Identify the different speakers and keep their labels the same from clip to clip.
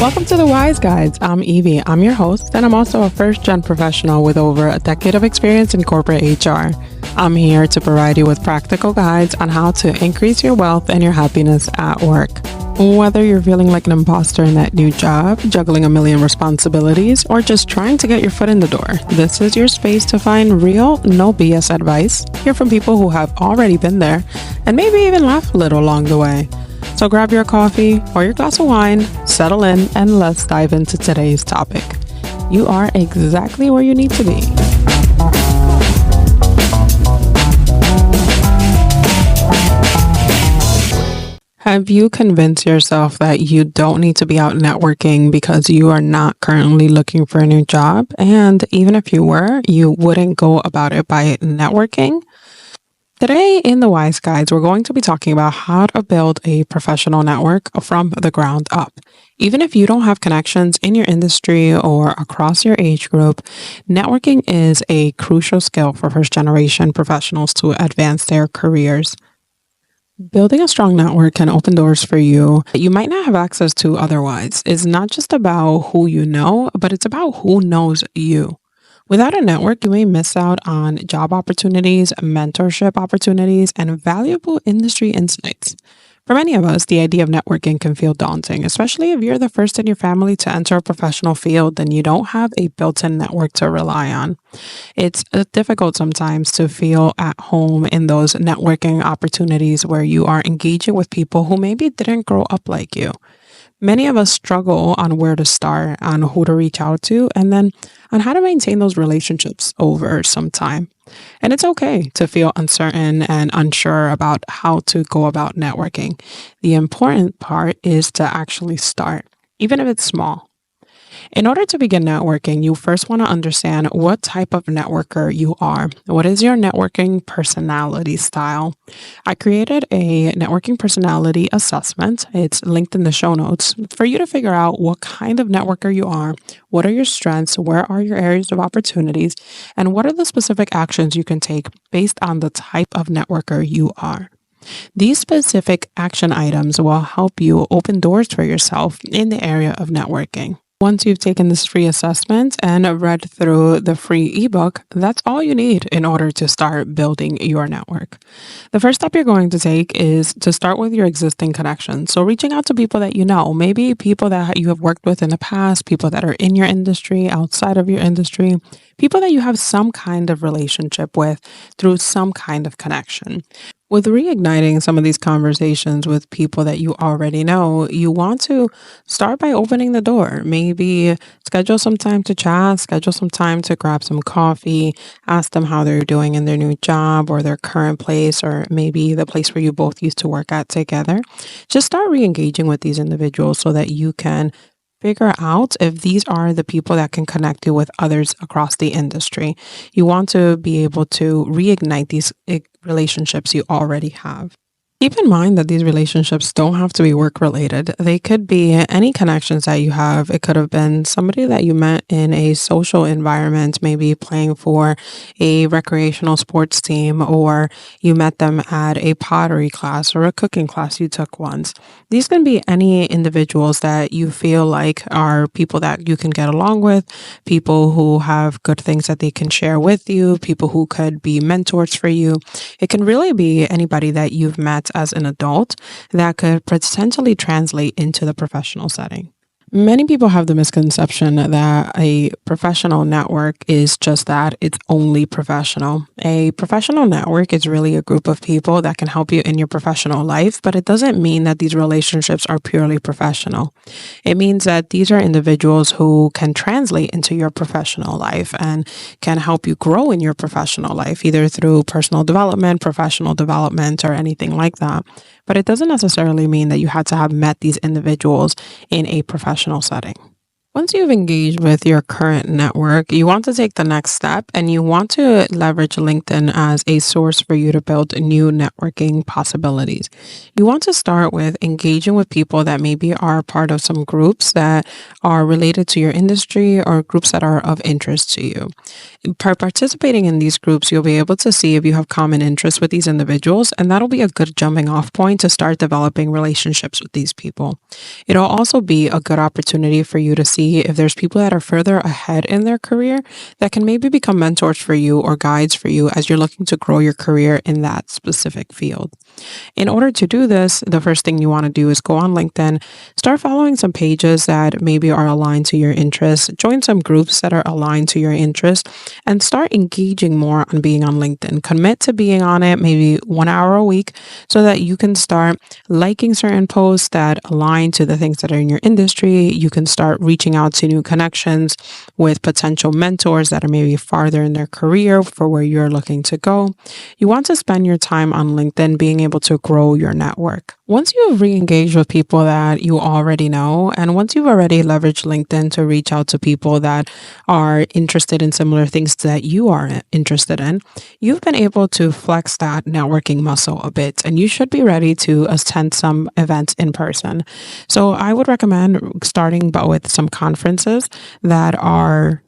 Speaker 1: Welcome to the Wise Guides. I'm Evie. I'm your host, and I'm also a first-gen professional with over a decade of experience in corporate HR. I'm here to provide you with practical guides on how to increase your wealth and your happiness at work. Whether you're feeling like an imposter in that new job, juggling a million responsibilities, or just trying to get your foot in the door, this is your space to find real, no BS advice, hear from people who have already been there, and maybe even laugh a little along the way. So grab your coffee or your glass of wine, settle in, and let's dive into today's topic. You are exactly where you need to be. Have you convinced yourself that you don't need to be out networking because you are not currently looking for a new job? And even if you were, you wouldn't go about it by networking? Today in the Wise Guides, we're going to be talking about how to build a professional network from the ground up. Even if you don't have connections in your industry or across your age group, networking is a crucial skill for first-generation professionals to advance their careers. Building a strong network can open doors for you that you might not have access to otherwise. It's not just about who you know, but it's about who knows you. Without a network, you may miss out on job opportunities, mentorship opportunities, and valuable industry insights. For many of us, the idea of networking can feel daunting, especially if you're the first in your family to enter a professional field and you don't have a built-in network to rely on. It's difficult sometimes to feel at home in those networking opportunities where you are engaging with people who maybe didn't grow up like you. Many of us struggle on where to start, on who to reach out to, and then on how to maintain those relationships over some time. And it's okay to feel uncertain and unsure about how to go about networking. The important part is to actually start, even if it's small. In order to begin networking, you first want to understand what type of networker you are. What is your networking personality style? I created a networking personality assessment. It's linked in the show notes for you to figure out what kind of networker you are, what are your strengths, where are your areas of opportunities, and what are the specific actions you can take based on the type of networker you are. These specific action items will help you open doors for yourself in the area of networking. Once you've taken this free assessment and read through the free ebook, that's all you need in order to start building your network. The first step you're going to take is to start with your existing connections. So reaching out to people that you know, maybe people that you have worked with in the past, people that are in your industry, outside of your industry, people that you have some kind of relationship with through some kind of connection. With reigniting some of these conversations with people that you already know, you want to start by opening the door. Maybe schedule some time to chat, schedule some time to grab some coffee, ask them how they're doing in their new job or their current place, or maybe the place where you both used to work at together. Just start re-engaging with these individuals so that you can figure out if these are the people that can connect you with others across the industry. You want to be able to reignite these relationships you already have. Keep in mind that these relationships don't have to be work related. They could be any connections that you have. It could have been somebody that you met in a social environment, maybe playing for a recreational sports team, or you met them at a pottery class or a cooking class you took once. These can be any individuals that you feel like are people that you can get along with, people who have good things that they can share with you, people who could be mentors for you. It can really be anybody that you've met as an adult that could potentially translate into the professional setting. Many people have the misconception that a professional network is just that, it's only professional. A professional network is really a group of people that can help you in your professional life, but it doesn't mean that these relationships are purely professional. It means that these are individuals who can translate into your professional life and can help you grow in your professional life, either through personal development, professional development, or anything like that. But it doesn't necessarily mean that you had to have met these individuals in a professional setting. Once you've engaged with your current network, you want to take the next step and you want to leverage LinkedIn as a source for you to build new networking possibilities. You want to start with engaging with people that maybe are part of some groups that are related to your industry or groups that are of interest to you. By participating in these groups, you'll be able to see if you have common interests with these individuals, and that'll be a good jumping off point to start developing relationships with these people. It'll also be a good opportunity for you to see if there's people that are further ahead in their career that can maybe become mentors for you or guides for you as you're looking to grow your career in that specific field. In order to do this, the first thing you want to do is go on LinkedIn, start following some pages that maybe are aligned to your interests, join some groups that are aligned to your interests, and start engaging more on being on LinkedIn. Commit to being on it maybe 1 hour a week so that you can start liking certain posts that align to the things that are in your industry. You can start reaching out to new connections with potential mentors that are maybe farther in their career for where you're looking to go. You want to spend your time on LinkedIn being able to grow your network. Once you have re-engaged with people that you already know, and once you've already leveraged LinkedIn to reach out to people that are interested in similar things that you are interested in, you've been able to flex that networking muscle a bit, and you should be ready to attend some events in person. So I would recommend starting with some conferences that are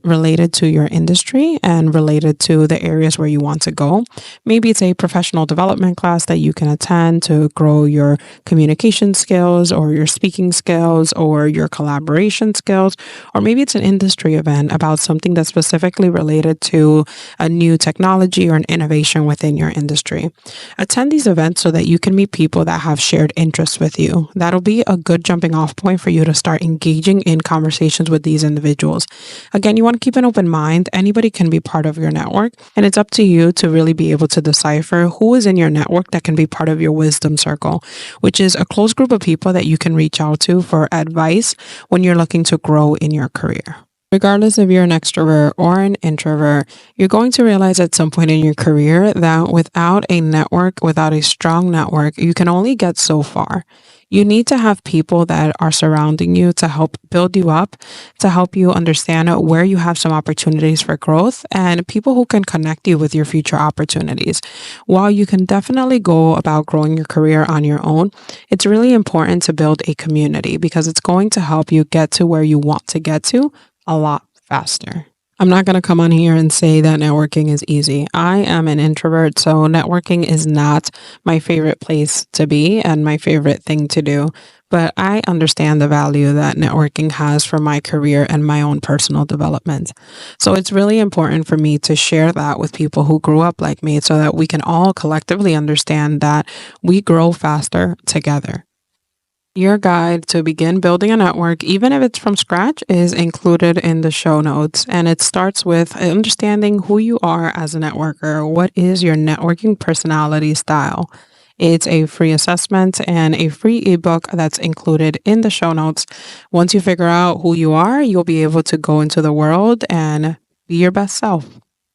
Speaker 1: related to your industry and related to the areas where you want to go. Maybe it's a professional development class that you can attend to grow your communication skills or your speaking skills or your collaboration skills. Or maybe it's an industry event about something that's specifically related to a new technology or an innovation within your industry. Attend these events so that you can meet people that have shared interests with you. That'll be a good jumping off point for you to start engaging in conversations with these individuals. Again, you want to keep an open mind. Anybody can be part of your network, and it's up to you to really be able to decipher who is in your network that can be part of your wisdom circle, which is a close group of people that you can reach out to for advice when you're looking to grow in your career. Regardless if you're an extrovert or an introvert, you're going to realize at some point in your career that without a network, without a strong network, you can only get so far. You need to have people that are surrounding you to help build you up, to help you understand where you have some opportunities for growth, and people who can connect you with your future opportunities. While you can definitely go about growing your career on your own, it's really important to build a community because it's going to help you get to where you want to get to a lot faster. I'm not going to come on here and say that networking is easy. I am an introvert, so networking is not my favorite place to be and my favorite thing to do. But I understand the value that networking has for my career and my own personal development. So it's really important for me to share that with people who grew up like me so that we can all collectively understand that we grow faster together. Your guide to begin building a network, even if it's from scratch, is included in the show notes. And it starts with understanding who you are as a networker. What is your networking personality style? It's a free assessment and a free ebook that's included in the show notes. Once you figure out who you are, you'll be able to go into the world and be your best self.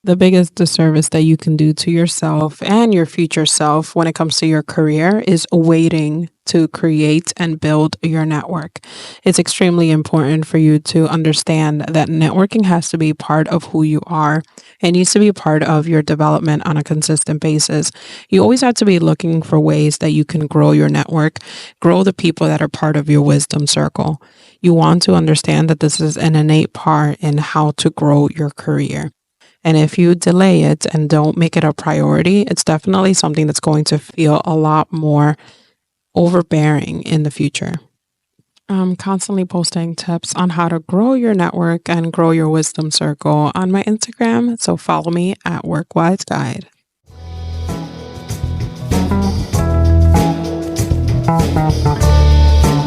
Speaker 1: The biggest disservice that you can do to yourself and your future self when it comes to your career is waiting to create and build your network. It's extremely important for you to understand that networking has to be part of who you are. It needs to be part of your development on a consistent basis. You always have to be looking for ways that you can grow your network, grow the people that are part of your wisdom circle. You want to understand that this is an innate part in how to grow your career. And if you delay it and don't make it a priority, it's definitely something that's going to feel a lot more overbearing in the future. I'm constantly posting tips on how to grow your network and grow your wisdom circle on my Instagram, so follow me at WorkWise Guide.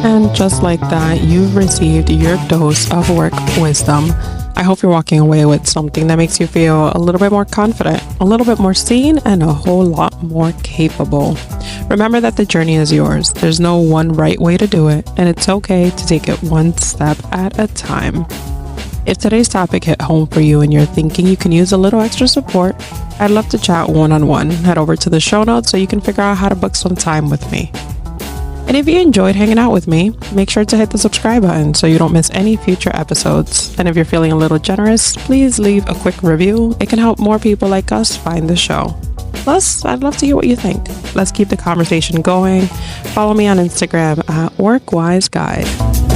Speaker 1: And just like that, you've received your dose of work wisdom. I hope you're walking away with something that makes you feel a little bit more confident, a little bit more seen, and a whole lot more capable. Remember that the journey is yours. There's no one right way to do it, and it's okay to take it one step at a time. If today's topic hit home for you and you're thinking you can use a little extra support, I'd love to chat one-on-one. Head over to the show notes so you can figure out how to book some time with me. And if you enjoyed hanging out with me, make sure to hit the subscribe button so you don't miss any future episodes. And if you're feeling a little generous, please leave a quick review. It can help more people like us find the show. Plus, I'd love to hear what you think. Let's keep the conversation going. Follow me on Instagram at WorkWiseGuide.